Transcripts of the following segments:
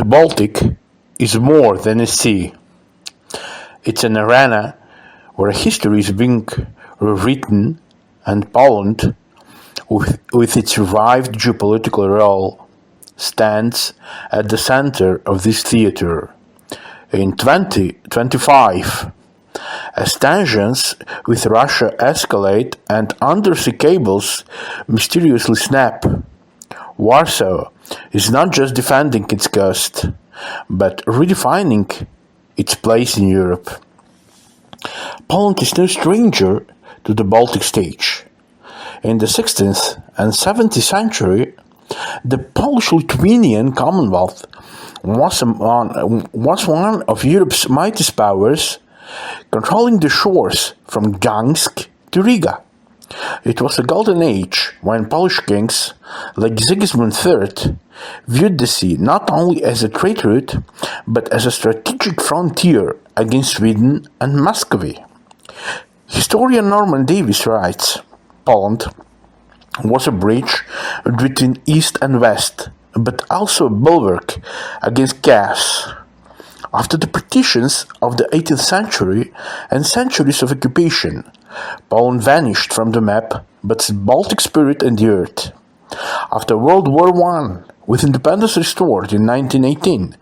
The Baltic is more than a sea. It's an arena where history is being rewritten, and Poland, with its revived geopolitical role, stands at the center of this theater. In 2025, as tensions with Russia escalate and undersea cables mysteriously snap, Warsaw is not just defending its coast, but redefining its place in Europe. Poland is no stranger to the Baltic stage. In the 16th and 17th century, the Polish-Lithuanian Commonwealth was one of Europe's mightiest powers, controlling the shores from Gdańsk to Riga. It was a golden age when Polish kings, like Sigismund III, viewed the sea not only as a trade route, but as a strategic frontier against Sweden and Muscovy. Historian Norman Davies writes, Poland was a bridge between East and West, but also a bulwark against chaos. After the partitions of the 18th century and centuries of occupation, Poland vanished from the map, but its Baltic spirit endured. After World War I, with independence restored in 1918,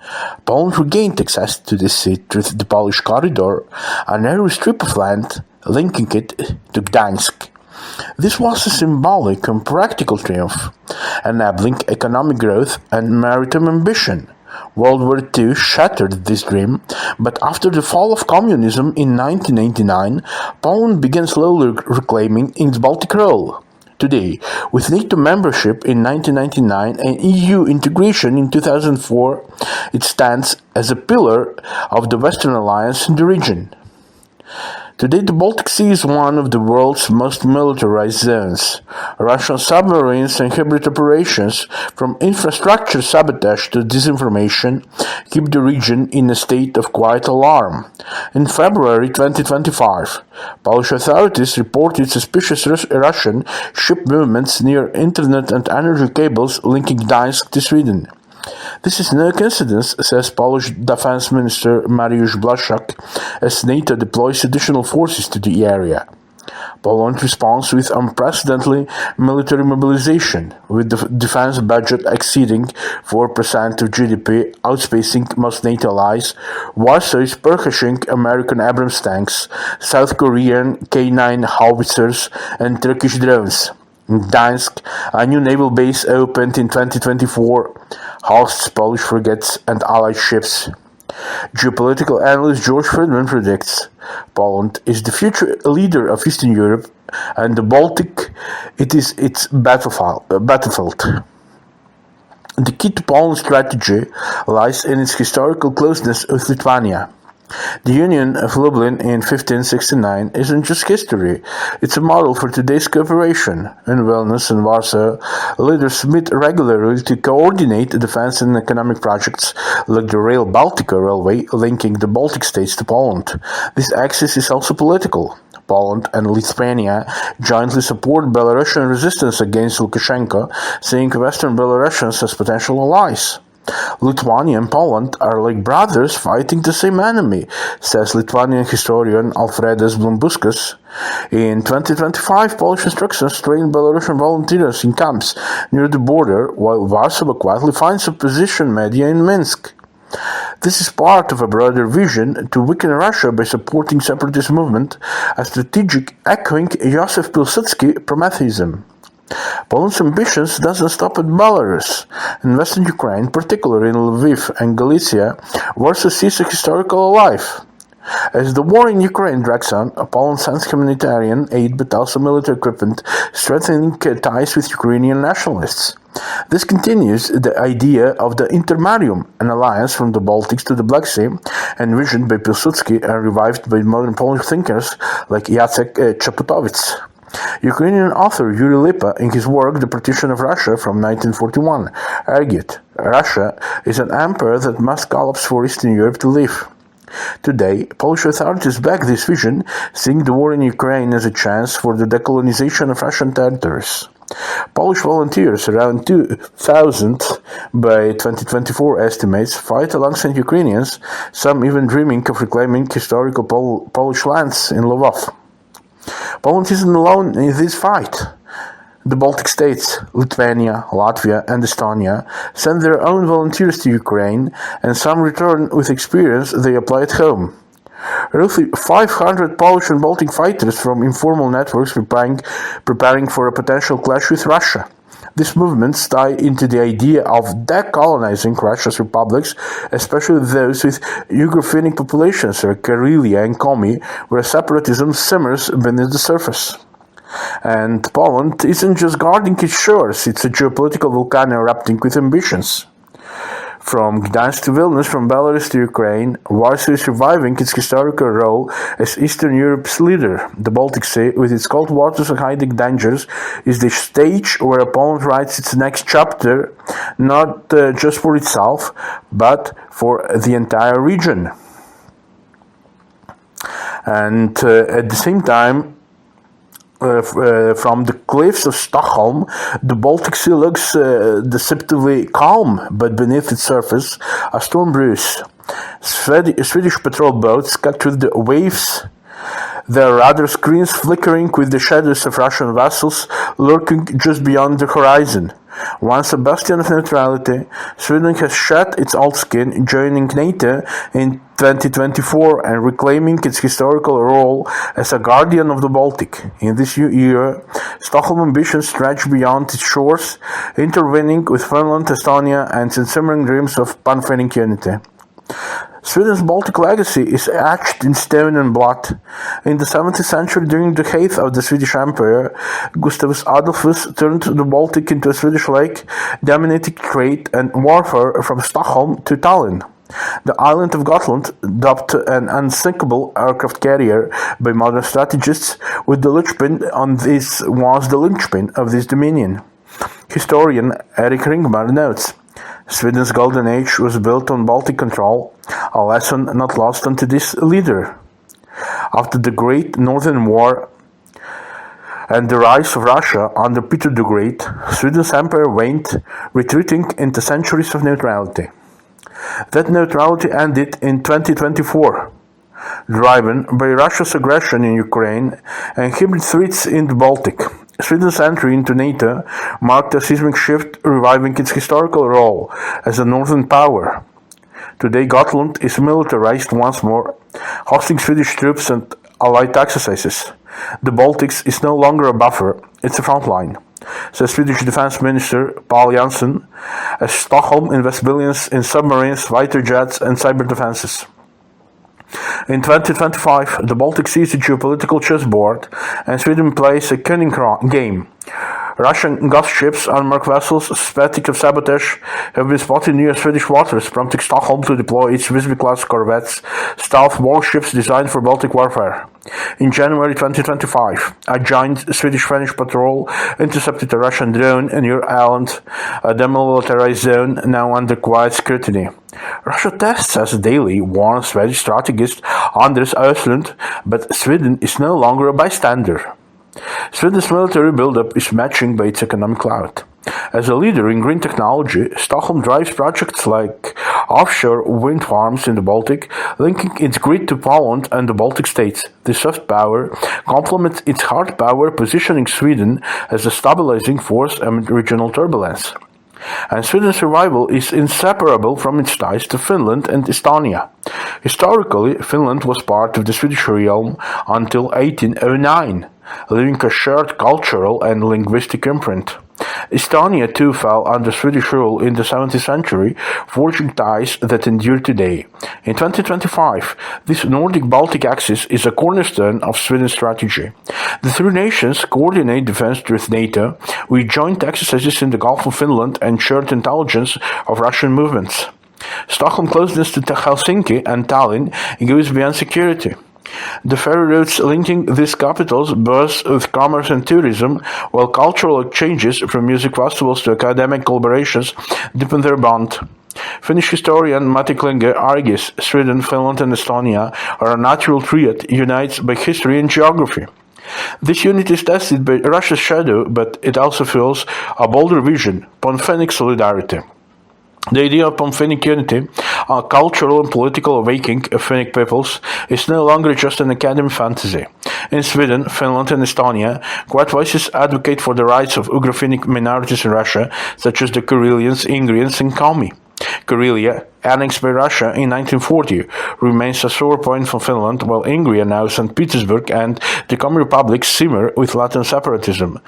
Poland regained access to the sea through the Polish Corridor, a narrow strip of land linking it to Gdańsk. This was a symbolic and practical triumph, enabling economic growth and maritime ambition. World War II shattered this dream, but after the fall of communism in 1989, Poland began slowly reclaiming its Baltic role. Today, with NATO membership in 1999 and EU integration in 2004, it stands as a pillar of the Western alliance in the region. Today, the Baltic Sea is one of the world's most militarized zones. Russian submarines and hybrid operations, from infrastructure sabotage to disinformation, keep the region in a state of quiet alarm. In February 2025, Polish authorities reported suspicious Russian ship movements near internet and energy cables linking Gdańsk to Sweden. This is no coincidence, says Polish Defense Minister Mariusz Błaszczak, as NATO deploys additional forces to the area. Poland responds with unprecedented military mobilization, with the defense budget exceeding 4% of GDP, outspacing most NATO allies. Warsaw is purchasing American Abrams tanks, South Korean K-9 howitzers, and Turkish drones. In Gdańsk, a new naval base opened in 2024, hosts Polish frigates and allied ships. Geopolitical analyst George Friedman predicts Poland is the future leader of Eastern Europe, and the Baltic it is its battlefield. The key to Poland's strategy lies in its historical closeness with Lithuania. The Union of Lublin in 1569 isn't just history, it's a model for today's cooperation. In Vilnius and Warsaw, leaders meet regularly to coordinate defense and economic projects like the Rail Baltica railway linking the Baltic states to Poland. This axis is also political. Poland and Lithuania jointly support Belarusian resistance against Lukashenko, seeing Western Belarusians as potential allies. Lithuania and Poland are like brothers fighting the same enemy, says Lithuanian historian Alfredas Blumbauskas. In 2025, Polish instructors trained Belarusian volunteers in camps near the border, while Warsaw quietly finds opposition media in Minsk. This is part of a broader vision to weaken Russia by supporting separatist movement, a strategic echoing Joseph Pilsudski Prometheism. Poland's ambitions doesn't stop at Belarus. In western Ukraine, particularly in Lviv and Galicia, Warsaw sees a historical alive. As the war in Ukraine drags on, Poland sends humanitarian aid but also military equipment, strengthening ties with Ukrainian nationalists. This continues the idea of the Intermarium, an alliance from the Baltics to the Black Sea, envisioned by Pilsudski and revived by modern Polish thinkers like Jacek Czaputowicz. Ukrainian author Yuri Lipa, in his work The Partition of Russia from 1941, argued, Russia is an empire that must collapse for Eastern Europe to live. Today, Polish authorities back this vision, seeing the war in Ukraine as a chance for the decolonization of Russian territories. Polish volunteers, around 2,000 by 2024 estimates, fight alongside Ukrainians, some even dreaming of reclaiming historical Polish lands in Lvov. Poland isn't alone in this fight. The Baltic states, Lithuania, Latvia, and Estonia send their own volunteers to Ukraine, and some return with experience they apply at home. Roughly 500 Polish and Baltic fighters from informal networks preparing for a potential clash with Russia. These movements tie into the idea of decolonizing Russia's republics, especially those with Ugrophonic populations like Karelia and Komi, where separatism simmers beneath the surface. And Poland isn't just guarding its shores, it's a geopolitical volcano erupting with ambitions. From Gdansk to Vilnius, from Belarus to Ukraine, Warsaw is reviving its historical role as Eastern Europe's leader. The Baltic Sea, with its cold waters and hiding dangers, is the stage where Poland writes its next chapter, not just for itself, but for the entire region. And at the same time, from the cliffs of Stockholm, the Baltic Sea looks deceptively calm, but beneath its surface, a storm brews. Swedish patrol boats cut through the waves, their radar screens flickering with the shadows of Russian vessels lurking just beyond the horizon. Once a bastion of neutrality, Sweden has shed its old skin, joining NATO in 2024 and reclaiming its historical role as a guardian of the Baltic. In this new era, Stockholm ambitions stretch beyond its shores, intervening with Finland, Estonia, and simmering dreams of pan-Finnic unity. Sweden's Baltic legacy is etched in stone and blood. In the 17th century, during the height of the Swedish Empire, Gustavus Adolphus turned the Baltic into a Swedish lake, dominating trade and warfare from Stockholm to Tallinn. The island of Gotland, dubbed an unsinkable aircraft carrier by modern strategists, was the linchpin of this dominion. Historian Erik Ringmar notes, Sweden's golden age was built on Baltic control, a lesson not lost on this leader. After the Great Northern War and the rise of Russia under Peter the Great, Sweden's empire waned, retreating into centuries of neutrality. That neutrality ended in 2024, driven by Russia's aggression in Ukraine and hybrid threats in the Baltic. Sweden's entry into NATO marked a seismic shift, reviving its historical role as a northern power. Today, Gotland is militarized once more, hosting Swedish troops and allied exercises. The Baltics is no longer a buffer, it's a front line, says Swedish Defense Minister Paul Jansson, as Stockholm invests billions in submarines, fighter jets, and cyber defenses. In 2025, the Baltic Sea is a geopolitical chessboard, and Sweden plays a cunning game. Russian ghost ships, unmarked vessels suspected of sabotage, have been spotted near Swedish waters, prompting Stockholm to deploy its Visby-class corvettes, stealth warships designed for Baltic warfare. In January 2025, a giant Swedish-Finnish patrol intercepted a Russian drone near Åland, a demilitarized zone now under quiet scrutiny. Russia tests us daily, warns Swedish strategist Anders Östlund, but Sweden is no longer a bystander. Sweden's military buildup is matching by its economic clout. As a leader in green technology, Stockholm drives projects like offshore wind farms in the Baltic, linking its grid to Poland and the Baltic states. This soft power complements its hard power, positioning Sweden as a stabilizing force amid regional turbulence. And Sweden's survival is inseparable from its ties to Finland and Estonia. Historically, Finland was part of the Swedish realm until 1809, leaving a shared cultural and linguistic imprint. Estonia too fell under Swedish rule in the 17th century, forging ties that endure today. In 2025, this Nordic-Baltic axis is a cornerstone of Sweden's strategy. The three nations coordinate defense with NATO, with joint exercises in the Gulf of Finland and shared intelligence of Russian movements. Stockholm's closeness to Helsinki and Tallinn goes beyond security. The ferry routes linking these capitals buzz with commerce and tourism, while cultural exchanges, from music festivals to academic collaborations, deepen their bond. Finnish historian Matti Klinge argues Sweden, Finland, and Estonia are a natural triad united by history and geography. This unity is tested by Russia's shadow, but it also fuels a bolder vision, Panfinic solidarity. The idea of Panfinic unity, a cultural and political awakening of Finnic peoples, is no longer just an academic fantasy. In Sweden, Finland, and Estonia, quiet voices advocate for the rights of Ugro-Finnic minorities in Russia, such as the Karelians, Ingrians, and Komi. Karelia, annexed by Russia in 1940, remains a sore point for Finland, while Ingria, now St. Petersburg, and the Komi republics simmer with Latin separatism.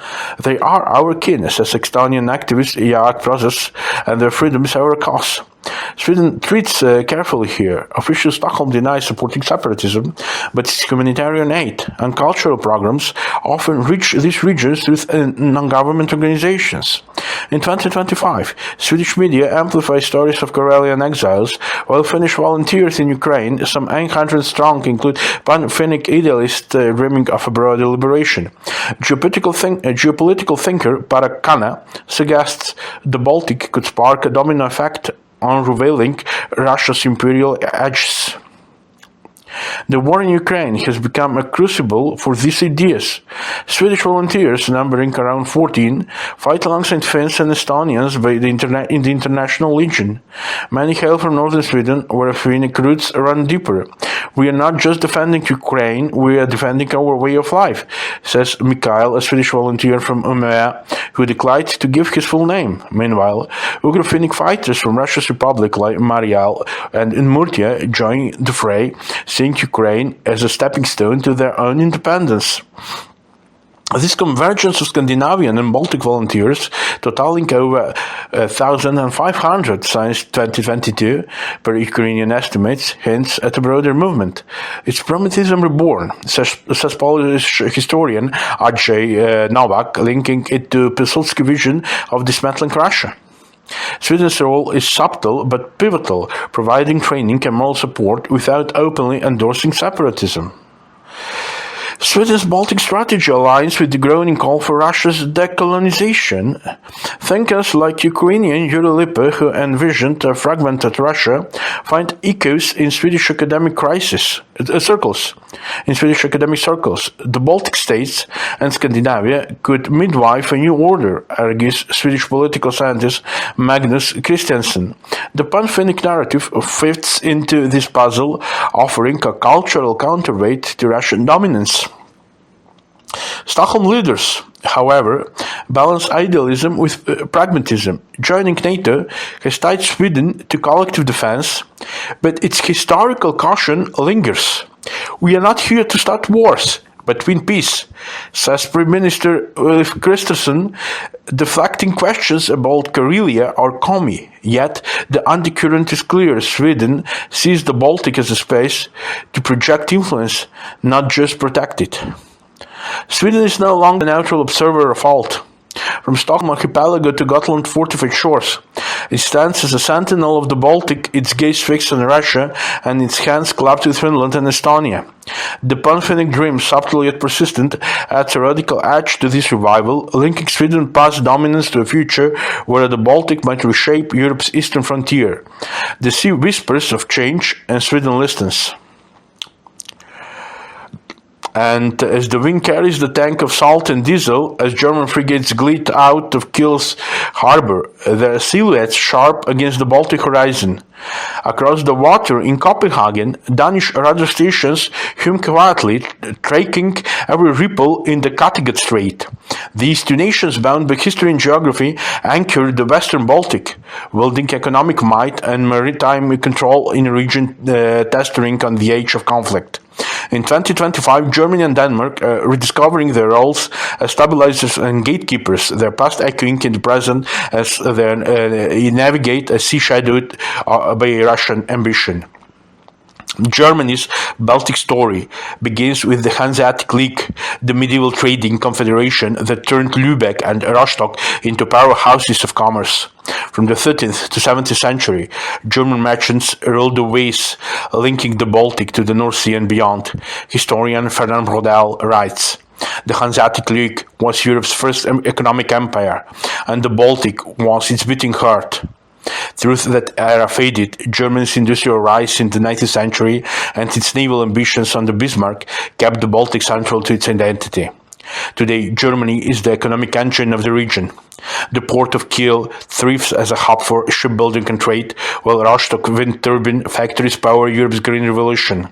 They are our kin, says Estonian activist Jaak Prozas, and their freedom is our cause. Sweden treats carefully here. Official Stockholm denies supporting separatism, but its humanitarian aid and cultural programs often reach these regions through non-government organizations. In 2025, Swedish media amplify stories of Karelian exiles, while Finnish volunteers in Ukraine, some 800 strong, include pan-Finnic idealists dreaming of a broader liberation. Geopolitical thinker Parakana suggests the Baltic could spark a domino effect, unveiling Russia's imperial edges. The war in Ukraine has become a crucible for these ideas. Swedish volunteers, numbering around 14, fight alongside Finns and Estonians in the International Legion. Many hail from northern Sweden, where Finnic roots run deeper. We are not just defending Ukraine, we are defending our way of life, says Mikael, a Swedish volunteer from Umeå, who declined to give his full name. Meanwhile, Ugro-Finnic fighters from Russia's republic like Marial and Udmurtia join the fray, seeing Ukraine as a stepping stone to their own independence. This convergence of Scandinavian and Baltic volunteers, totaling over 1,500 since 2022, per Ukrainian estimates, hints at a broader movement. It's Prometheism reborn, says Polish historian Andrzej Nowak, linking it to Pilsudski's vision of dismantling Russia. Sweden's role is subtle but pivotal, providing training and moral support without openly endorsing separatism. Sweden's Baltic strategy aligns with the growing call for Russia's decolonization. Thinkers like Ukrainian Yuri Lippe, who envisioned a fragmented Russia, find echoes in Swedish academic circles. The Baltic states and Scandinavia could midwife a new order, argues Swedish political scientist Magnus Christiansen. The pan-Finnic narrative fits into this puzzle, offering a cultural counterweight to Russian dominance. Stockholm leaders, however, balance idealism with pragmatism. Joining NATO has tied Sweden to collective defense, but its historical caution lingers. We are not here to start wars, but win peace, says Prime Minister Ulf Kristersson, deflecting questions about Karelia or Komi. Yet, the undercurrent is clear. Sweden sees the Baltic as a space to project influence, not just protect it. Sweden is no longer a neutral observer of alt. From Stockholm archipelago to Gotland fortified shores, it stands as a sentinel of the Baltic, its gaze fixed on Russia and its hands clapped with Finland and Estonia. The pan-Finnic dream, subtle yet persistent, adds a radical edge to this revival, linking Sweden's past dominance to a future where the Baltic might reshape Europe's eastern frontier. The sea whispers of change, and Sweden listens. And as the wind carries the tank of salt and diesel, as German frigates glide out of Kiel's harbor, their silhouettes sharp against the Baltic horizon. Across the water in Copenhagen, Danish radar stations hum quietly, tracking every ripple in the Kattegat Strait. These two nations, bound by history and geography, anchor the Western Baltic, wielding economic might and maritime control in a region teetering on the edge of conflict. In 2025, Germany and Denmark are rediscovering their roles as stabilizers and gatekeepers, their past echoing in the present as they navigate a sea shadowed by Russian ambition. Germany's Baltic story begins with the Hanseatic League, the medieval trading confederation that turned Lübeck and Rostock into powerhouses of commerce. From the 13th to 17th century, German merchants ruled the ways linking the Baltic to the North Sea and beyond. Historian Ferdinand Brodel writes, "The Hanseatic League was Europe's first economic empire, and the Baltic was its beating heart." Truth that era faded, Germany's industrial rise in the 19th century and its naval ambitions under Bismarck kept the Baltic central to its identity. Today, Germany is the economic engine of the region. The port of Kiel thrives as a hub for shipbuilding and trade, while Rostock wind turbine factories power Europe's green revolution.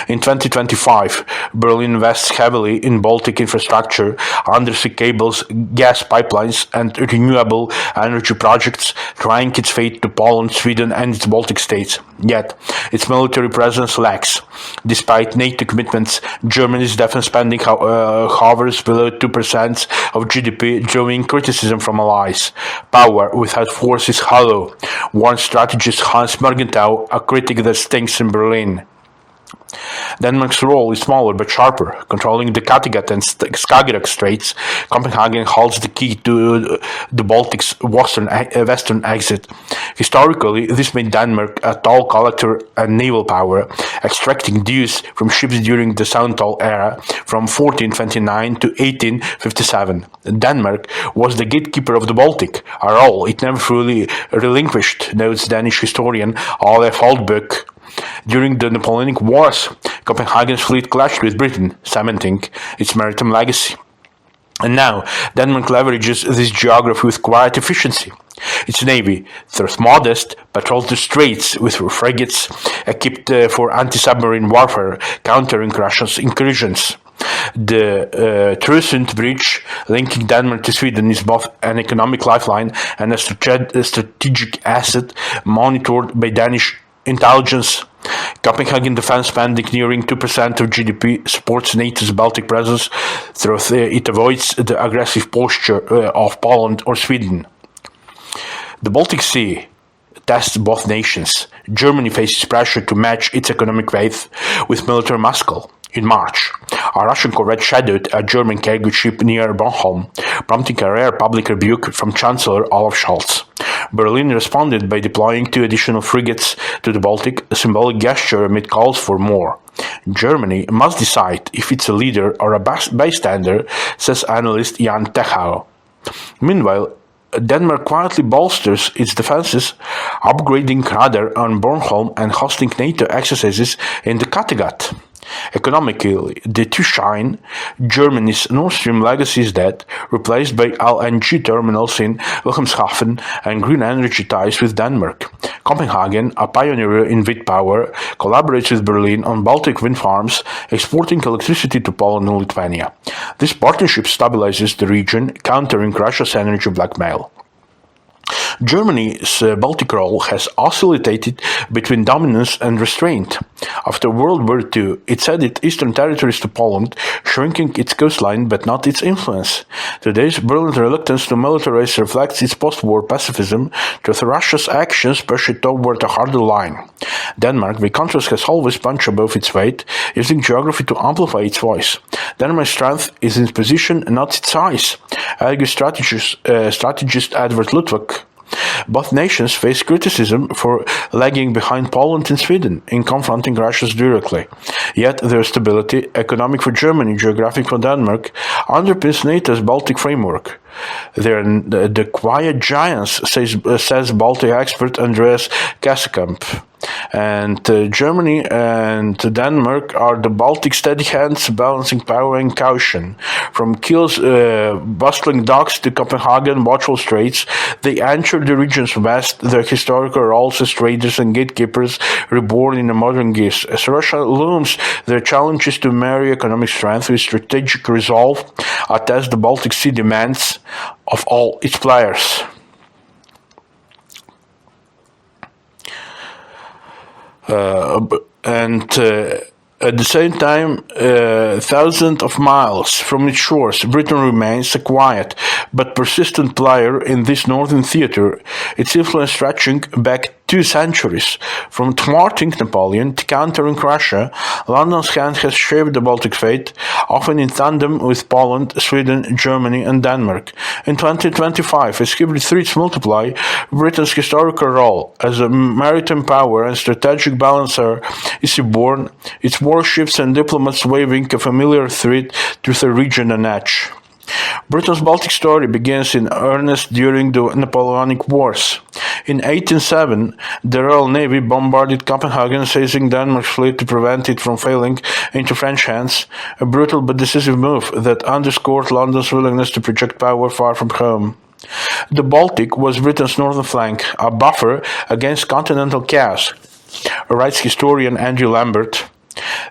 In 2025, Berlin invests heavily in Baltic infrastructure, undersea cables, gas pipelines, and renewable energy projects, trying its fate to Poland, Sweden, and its Baltic states. Yet, its military presence lacks. Despite NATO commitments, Germany's defense spending hovers below 2% of GDP, drawing criticism from allies. Power without force is hollow, warns strategist Hans Morgenthau, a critic that stinks in Berlin. Denmark's role is smaller but sharper. Controlling the Kattegat and Skagerrak Straits, Copenhagen holds the key to the Baltic's western exit. Historically, this made Denmark a toll collector and naval power, extracting dues from ships during the Sound Toll era from 1429 to 1857. Denmark was the gatekeeper of the Baltic, a role it never fully relinquished, notes Danish historian Olaf Holdbøk. During the Napoleonic Wars, Copenhagen's fleet clashed with Britain, cementing its maritime legacy. And now, Denmark leverages this geography with quiet efficiency. Its navy, though modest, patrols the straits with frigates equipped for anti-submarine warfare, countering Russia's incursions. The Tresund Bridge, linking Denmark to Sweden, is both an economic lifeline and a strategic asset monitored by Danish intelligence. Copenhagen defense spending nearing 2% of GDP supports NATO's Baltic presence, though it avoids the aggressive posture of Poland or Sweden. The Baltic Sea tests both nations. Germany faces pressure to match its economic weight with military muscle. In March, a Russian corvette shadowed a German cargo ship near Bornholm, prompting a rare public rebuke from Chancellor Olaf Scholz. Berlin responded by deploying 2 additional frigates to the Baltic, a symbolic gesture amid calls for more. Germany must decide if it's a leader or a bystander, says analyst Jan Techau. Meanwhile, Denmark quietly bolsters its defenses, upgrading radar on Bornholm and hosting NATO exercises in the Kattegat. Economically, the two shine. Germany's Nord Stream legacy is dead, replaced by LNG terminals in Wilhelmshaven and green energy ties with Denmark. Copenhagen, a pioneer in wind power, collaborates with Berlin on Baltic wind farms, exporting electricity to Poland and Lithuania. This partnership stabilizes the region, countering Russia's energy blackmail. Germany's Baltic role has oscillated between dominance and restraint. After World War II, it ceded eastern territories to Poland, shrinking its coastline but not its influence. Today's Berlin's reluctance to militarize reflects its post-war pacifism, with Russia's actions pushed toward a harder line. Denmark, by contrast, has always punched above its weight, using geography to amplify its voice. Denmark's strength is in its position, not its size, argues strategist Edward Ludwig. Both nations face criticism for lagging behind Poland and Sweden in confronting Russia directly. Yet their stability, economic for Germany, geographic for Denmark, underpins NATO's Baltic framework. They're the quiet giants, says Baltic expert Andreas Kassekamp. And Germany and Denmark are the Baltic steady hands balancing power and caution. From Kiel's bustling docks to Copenhagen watchful straits, they anchor the region's west, their historical roles as traders and gatekeepers reborn in a modern guise. As Russia looms, their challenges to marry economic strength with strategic resolve, a test the Baltic Sea demands of all its players. At the same time, thousands of miles from its shores, Britain remains a quiet but persistent player in this northern theater, its influence stretching back 2 centuries. From thwarting Napoleon to countering Russia, London's hand has shaped the Baltic fate, often in tandem with Poland, Sweden, Germany, and Denmark. In 2025, as hybrid threats multiply, Britain's historical role as a maritime power and strategic balancer is reborn, its warships and diplomats waving a familiar threat to the region an edge. Britain's Baltic story begins in earnest during the Napoleonic Wars. In 1807, the Royal Navy bombarded Copenhagen, seizing Denmark's fleet to prevent it from falling into French hands, a brutal but decisive move that underscored London's willingness to project power far from home. The Baltic was Britain's northern flank, a buffer against continental chaos, writes historian Andrew Lambert.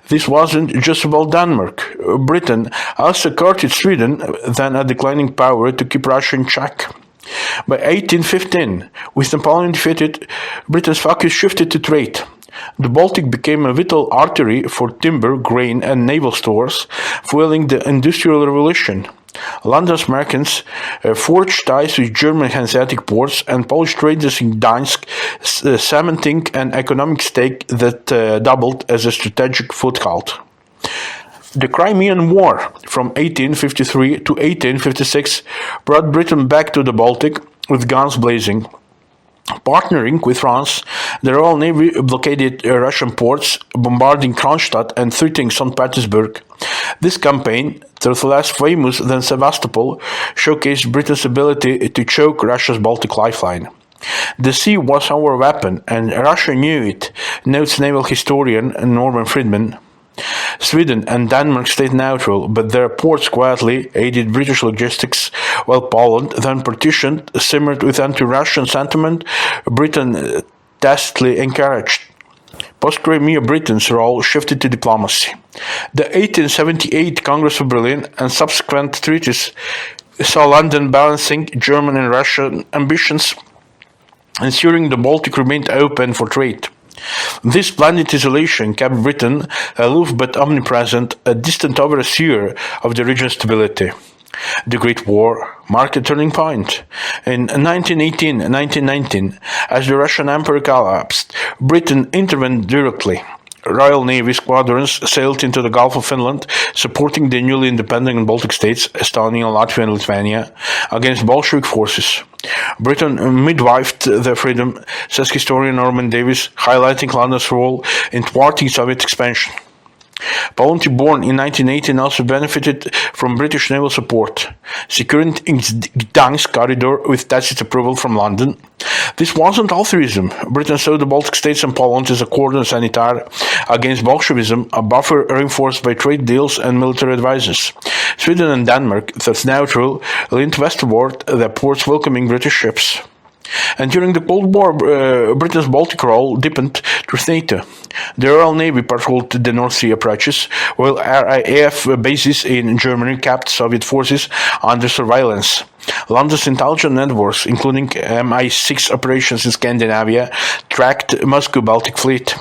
This wasn't just about Denmark. Britain also courted Sweden, then a declining power, to keep Russia in check. By 1815, with Napoleon defeated, Britain's focus shifted to trade. The Baltic became a vital artery for timber, grain, and naval stores, fueling the Industrial Revolution. London's merchants forged ties with German Hanseatic ports and Polish traders in Gdańsk, cementing an economic stake that doubled as a strategic foothold. The Crimean War from 1853 to 1856 brought Britain back to the Baltic with guns blazing. Partnering with France, the Royal Navy blockaded Russian ports, bombarding Kronstadt and threatening St. Petersburg. This campaign, though less famous than Sevastopol, showcased Britain's ability to choke Russia's Baltic lifeline. The sea was our weapon, and Russia knew it, notes naval historian Norman Friedman. Sweden and Denmark stayed neutral, but their ports quietly aided British logistics, while Poland, then partitioned, simmered with anti-Russian sentiment Britain tacitly encouraged. Post-Crimea Britain's role shifted to diplomacy. The 1878 Congress of Berlin and subsequent treaties saw London balancing German and Russian ambitions, ensuring the Baltic remained open for trade. This splendid isolation kept Britain aloof but omnipresent, a distant overseer of the region's stability. The Great War marked a turning point. In 1918-1919, as the Russian Empire collapsed, Britain intervened directly. Royal Navy squadrons sailed into the Gulf of Finland, supporting the newly independent Baltic states, Estonia, Latvia, and Lithuania, against Bolshevik forces. Britain midwifed their freedom, says historian Norman Davies, highlighting London's role in thwarting Soviet expansion. Poland, born in 1918, also benefited from British naval support, securing its Gdańsk corridor with tacit approval from London. This wasn't altruism. Britain saw the Baltic states and Poland as a cordon sanitaire against Bolshevism, a buffer reinforced by trade deals and military advisors. Sweden and Denmark, thus neutral, leaned westward, their ports welcoming British ships. And during the Cold War, Britain's Baltic role deepened through NATO. The Royal Navy patrolled the North Sea approaches, while RAF bases in Germany kept Soviet forces under surveillance. London's intelligence networks, including MI6 operations in Scandinavia, tracked Moscow Baltic Fleet.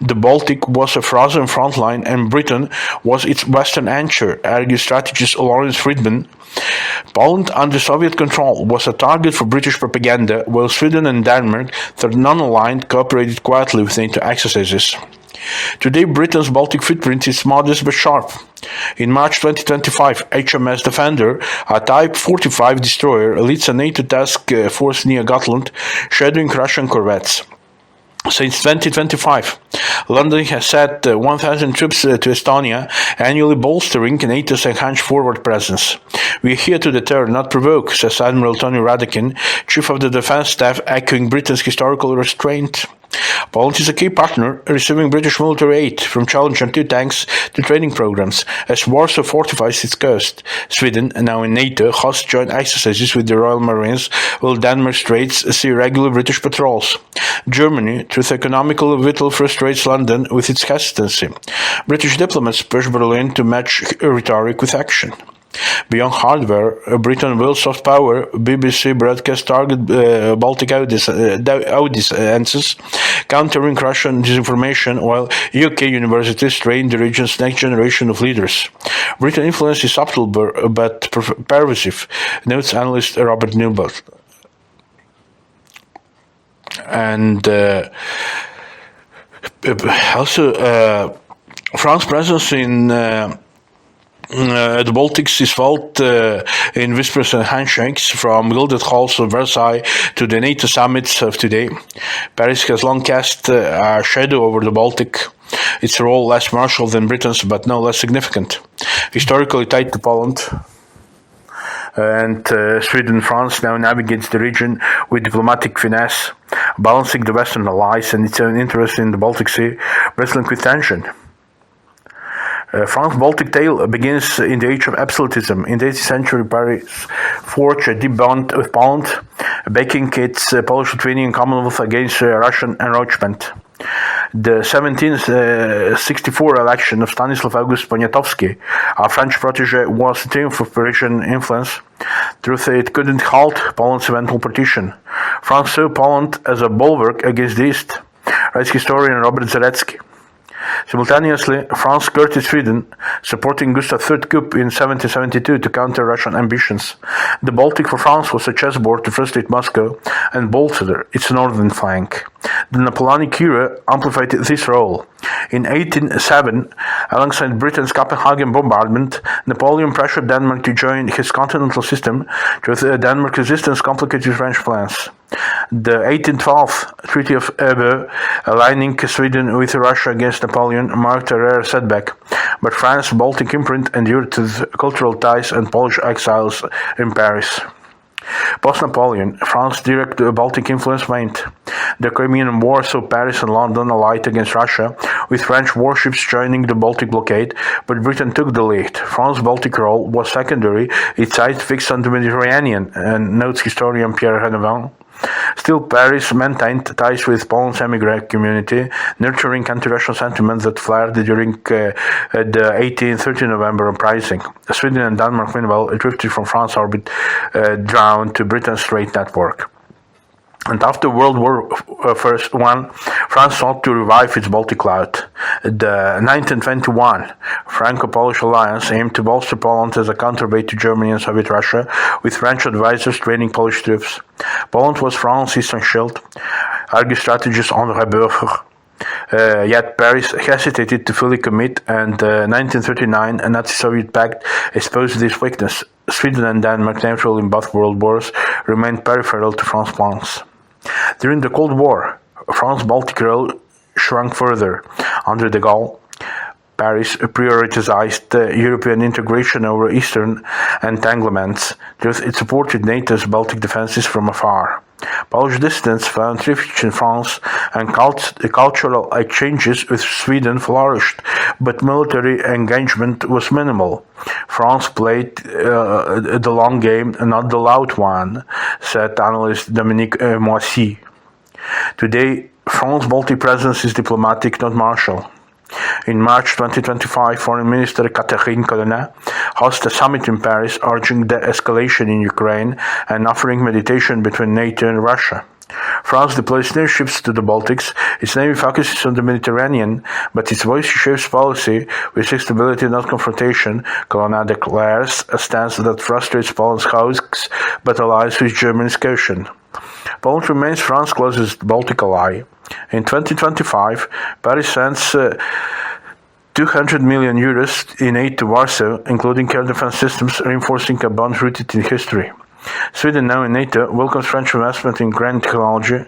The Baltic was a frozen front line, and Britain was its western anchor, argues strategist Lawrence Friedman. Poland, under Soviet control, was a target for British propaganda, while Sweden and Denmark, though non-aligned, cooperated quietly with NATO exercises. Today, Britain's Baltic footprint is modest but sharp. In March 2025, HMS Defender, a Type 45 destroyer, leads a NATO task force near Gotland, shadowing Russian corvettes. Since 2025, London has sent 1,000 troops to Estonia, annually bolstering NATO's enhanced forward presence. We are here to deter, not provoke, says Admiral Tony Radakin, Chief of the Defence Staff, echoing Britain's historical restraint. Poland is a key partner, receiving British military aid, from Challenger 2 tanks to training programs, as Warsaw fortifies its coast. Sweden, now in NATO, hosts joint exercises with the Royal Marines, while Denmark's Straits see regular British patrols. Germany, through economical vital, frustrates London with its hesitancy. British diplomats push Berlin to match rhetoric with action. Beyond hardware, Britain wields soft power. BBC broadcast target Baltic audiences, countering Russian disinformation, while UK universities train the region's next generation of leaders. Britain's influence is subtle but pervasive, notes analyst Robert Newbert. And also, France's presence in the Baltics is felt in whispers and handshakes, from gilded halls of Versailles to the NATO summits of today. Paris has long cast a shadow over the Baltic, its role less martial than Britain's, but no less significant. Historically tied to Poland, and Sweden and France now navigates the region with diplomatic finesse, balancing the Western allies and its own interest in the Baltic Sea, wrestling with tension. France-Baltic tale begins in the age of absolutism. In the 18th century, Paris forged a deep bond with Poland, backing its Polish-Lithuanian Commonwealth against Russian encroachment. The 1764 election of Stanislav August Poniatowski, a French protégé, was a triumph of Parisian influence. Truth, it couldn't halt Poland's eventual partition. France saw Poland as a bulwark against the East, writes historian Robert Zaretsky. Simultaneously, France skirted Sweden, supporting Gustav III coup in 1772 to counter Russian ambitions. The Baltic for France was a chessboard to frustrate Moscow and bolster its northern flank. The Napoleonic era amplified this role. In 1807, alongside Britain's Copenhagen bombardment, Napoleon pressured Denmark to join his continental system. With Denmark's resistance complicated French plans. The 1812 Treaty of Eubea, aligning Sweden with Russia against Napoleon, marked a rare setback, but France's Baltic imprint endured with cultural ties and Polish exiles in Paris. Post-Napoleon, France's direct Baltic influence waned. The Crimean War saw Paris and London allied against Russia, with French warships joining the Baltic blockade, but Britain took the lead. France's Baltic role was secondary, its eyes fixed on the Mediterranean, notes historian Pierre Renevin. Still, Paris maintained ties with Poland's emigre community, nurturing anti-Russian sentiments that flared during the 1830 November uprising. Sweden and Denmark, meanwhile, drifted from France's orbit, drawn to Britain's trade network. And after World War I, France sought to revive its Baltic clout. The 1921 Franco-Polish alliance aimed to bolster Poland as a counterweight to Germany and Soviet Russia, with French advisors training Polish troops. Poland was France's eastern shield, argued strategist André Burger. Yet Paris hesitated to fully commit, and 1939 a Nazi-Soviet pact exposed this weakness. Sweden and Denmark, neutral in both world wars, remained peripheral to France's plans. During the Cold War, France's Baltic role shrunk further. Under de Gaulle, Paris prioritized European integration over Eastern entanglements. It supported NATO's Baltic defenses from afar. Polish dissidents found refuge in France, and cultural exchanges with Sweden flourished, but military engagement was minimal. France played the long game, not the loud one, said analyst Dominique Moissy. Today, France's Baltic presence is diplomatic, not martial. In March 2025, Foreign Minister Catherine Colonna hosted a summit in Paris urging de-escalation in Ukraine and offering mediation between NATO and Russia. France deploys new ships to the Baltics. Its navy focuses on the Mediterranean, but its voice shapes policy with stability, not confrontation. Colonna declares a stance that frustrates Poland's hopes but allies with Germany's caution. Poland remains France's closest Baltic ally. In 2025, Paris sends 200 million euros in aid to Warsaw, including air defense systems, reinforcing a bond rooted in history. Sweden, now in NATO, welcomes French investment in green technology,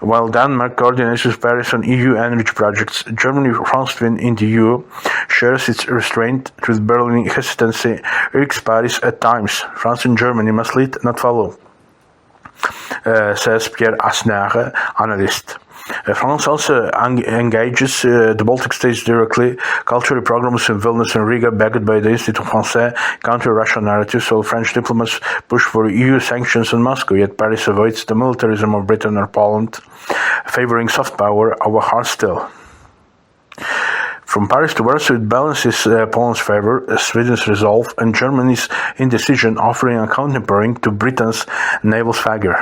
while Denmark coordinates with Paris on EU energy projects. Germany, France twin in the EU, shares its restraint with Berlin hesitancy, irks Paris at times. France and Germany must lead, not follow, says Pierre Asnare, analyst. France also engages the Baltic states directly. Cultural programs in Vilnius and Riga, backed by the Institut Français, counter Russian narratives, while French diplomats push for EU sanctions in Moscow, yet Paris avoids the militarism of Britain or Poland, favoring soft power over hard steel. From Paris to Warsaw, it balances Poland's favor, Sweden's resolve, and Germany's indecision, offering a counterpowering to Britain's naval swagger.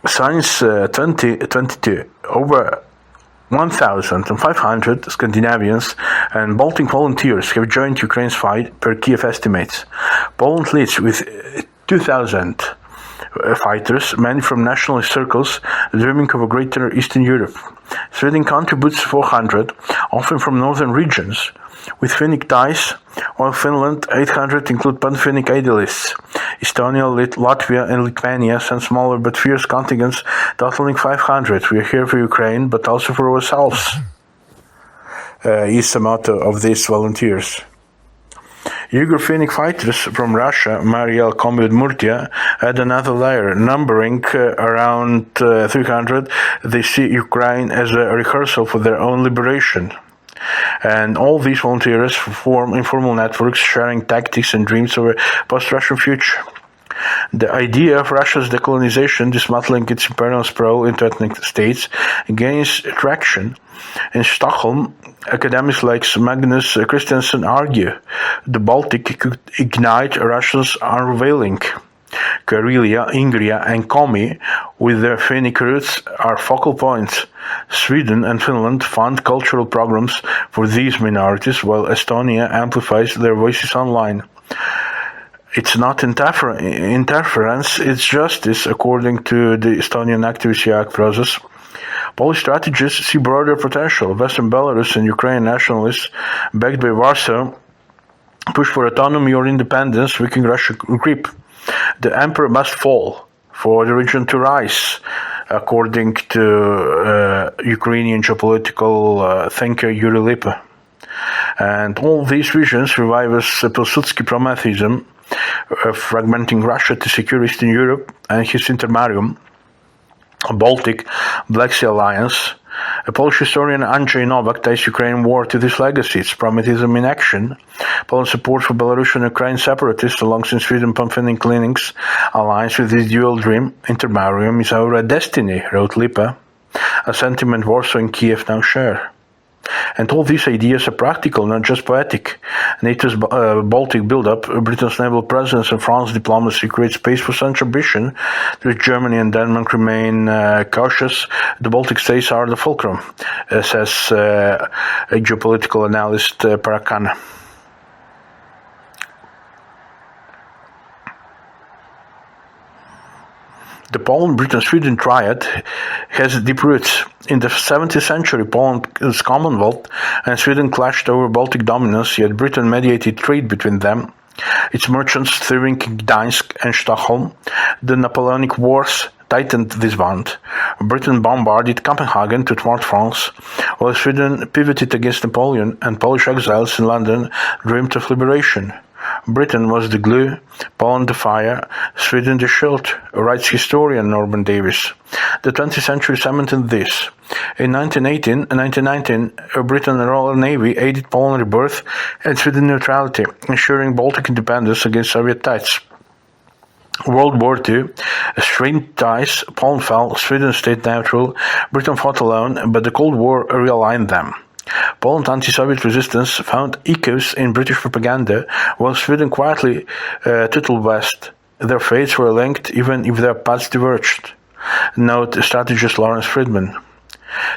Since 2022, over 1,500 Scandinavians and Baltic volunteers have joined Ukraine's fight, per Kiev estimates. Poland leads with 2,000 fighters, many from nationalist circles, dreaming of a greater Eastern Europe. Sweden contributes 400, often from northern regions, with Finnic ties, while Finland 800 include pan-Finnic idealists. Estonia, Latvia, and Lithuania send smaller but fierce contingents, totaling 500. We are here for Ukraine, but also for ourselves. is the motto of these volunteers. Yugoslav fighters from Russia, Mariel Komud-Murtia, add another layer. Numbering around 300, they see Ukraine as a rehearsal for their own liberation. And all these volunteers form informal networks sharing tactics and dreams of a post-Russian future. The idea of Russia's decolonization, dismantling its imperial sprawl into ethnic states, gains traction. In Stockholm, academics like Magnus Christensen argue the Baltic could ignite Russia's unveiling. Karelia, Ingria, and Komi, with their Finnic roots, are focal points. Sweden and Finland fund cultural programs for these minorities, while Estonia amplifies their voices online. It's not interference, it's justice, according to the Estonian activist Jaak Prozas. Polish strategists see broader potential. Western Belarus and Ukrainian nationalists, backed by Warsaw, push for autonomy or independence, weakening Russia's grip. The emperor must fall for the region to rise, according to Ukrainian geopolitical thinker Yuri Lipa. And all these visions revive as Pilsudski Prometheism, fragmenting Russia to secure Eastern Europe, and his intermarium, Baltic Black Sea Alliance. A Polish historian Andrzej Nowak ties Ukraine war to this legacy. It's Prometheism in action. Poland's support for Belarusian and Ukrainian separatists, alongside Sweden pumping clinics, aligns with this dual dream. Intermarium is our destiny, wrote Lipa, a sentiment Warsaw and Kiev now share. And all these ideas are practical, not just poetic. NATO's Baltic build-up, Britain's naval presence, and France's diplomacy create space for such ambition. That Germany and Denmark remain cautious. The Baltic states are the fulcrum, says a geopolitical analyst Parakana. The Poland-Britain-Sweden triad has deep roots. In the 17th century, Poland's Commonwealth and Sweden clashed over Baltic dominance, yet Britain mediated trade between them. Its merchants thriving in Gdańsk and Stockholm. The Napoleonic Wars tightened this bond. Britain bombarded Copenhagen to thwart France, while Sweden pivoted against Napoleon, and Polish exiles in London dreamed of liberation. Britain was the glue, Poland the fire, Sweden the shield, writes historian Norman Davis. The 20th century cemented this. In 1918 and 1919, Britain and Royal Navy aided Poland rebirth and Sweden neutrality, ensuring Baltic independence against Soviet threats. World War II strained ties, Poland fell, Sweden stayed neutral, Britain fought alone, but the Cold War realigned them. Poland's anti-Soviet resistance found echoes in British propaganda, while Sweden quietly tootled west. Their fates were linked, even if their paths diverged. Note strategist Lawrence Friedman.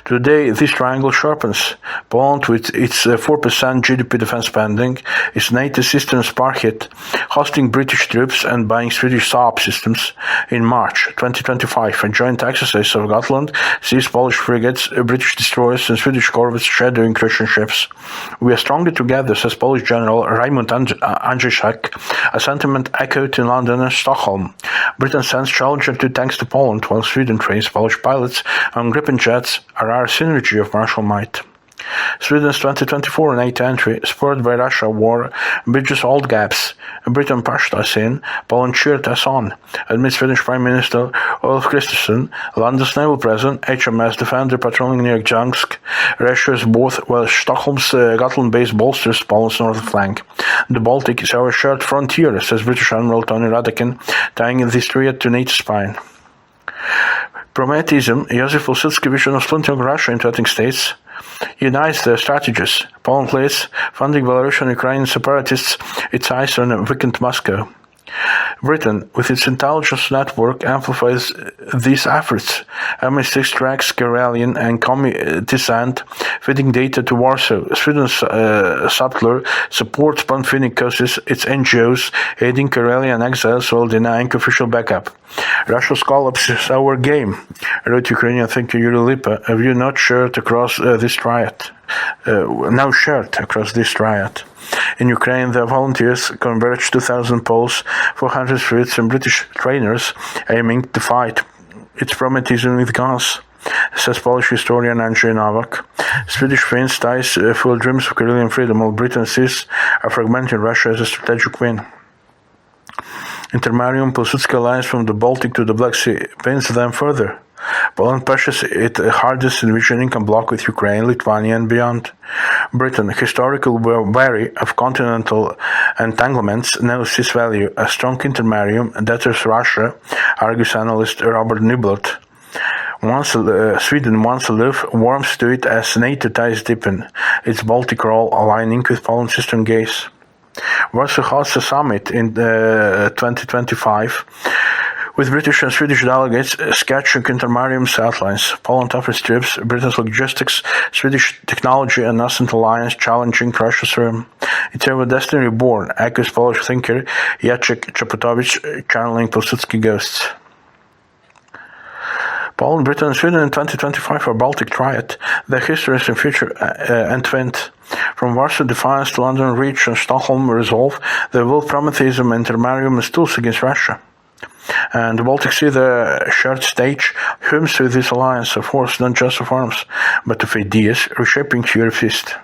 Today, this triangle sharpens. Poland, with its 4% GDP defense spending, is NATO's eastern sparkhead, hosting British troops and buying Swedish Saab systems. In March 2025, a joint exercise of Gotland sees Polish frigates, British destroyers, and Swedish corvettes shadowing Russian ships. We are stronger together, says Polish General Raimund Andrzejczak, a sentiment echoed in London and Stockholm. Britain sends Challenger 2 tanks to Poland, while Sweden trains Polish pilots on Gripen jets, a rare synergy of martial might. Sweden's 2024 NATO entry, spurred by Russia war, bridges old gaps. Britain pushed us in, Poland cheered us on, admits Swedish Prime Minister Ulf Kristersson. London's naval presence, HMS Defender patrolling near Gdansk, reassures both, while Stockholm's Gotland base bolsters Poland's northern flank. The Baltic is our shared frontier, says British Admiral Tony Radakin, tying in this triad to NATO's spine. Prometheism, Joseph Pilsudski's vision of splintering Russia into ethnic states, unites the strategists. Poland plays, funding Belarusian and Ukrainian separatists, its eyes on a weakened Moscow. Britain, with its intelligence network, amplifies these efforts. MI6 tracks Karelian and Komi descent, feeding data to Warsaw. Sweden's subtler supports Panfinic causes, its NGOs, aiding Karelian exiles while denying official backup. Russia's collapse is our game, wrote Ukrainian thinker Yuri Lipa, a view not shared across this triad. Now shared across this triad. In Ukraine, the volunteers converged 2,000 Poles, 400 Swedes, and British trainers aiming to fight. It's Prometheism with guns. says Polish historian Andrzej Nowak. Swedish Finns ties fuel dreams of Karelian freedom, while Britain sees a fragmented Russia as a strategic win. Intermarium Pilsudski alliance from the Baltic to the Black Sea pains them further. Poland pushes its hardest envisioned income bloc with Ukraine, Lithuania, and beyond. Britain, historically wary of continental entanglements, now sees value. A strong intermarium debtors Russia, argues analyst Robert Niblot. Sweden, once aloof, warms to it as NATO ties deepen, its Baltic role aligning with Poland's eastern gaze. Warsaw hosts a summit in 2025 with British and Swedish delegates sketching intermarium's outlines. Poland offers troops, Britain's logistics, Swedish technology, and nascent alliance challenging Russia's realm. It's a destiny reborn, echoes Polish thinker Jacek Czaputowicz, channeling Pilsudski ghosts. Poland, Britain, and Sweden in 2025 are Baltic triad. Their histories and future entwined. From Warsaw Defiance to London Reach and Stockholm Resolve, their will Prometheism and Intermarium as tools against Russia. And the Baltic Sea, the shared stage, hums with this alliance, a force not just of arms, but of ideas, reshaping Europe's east.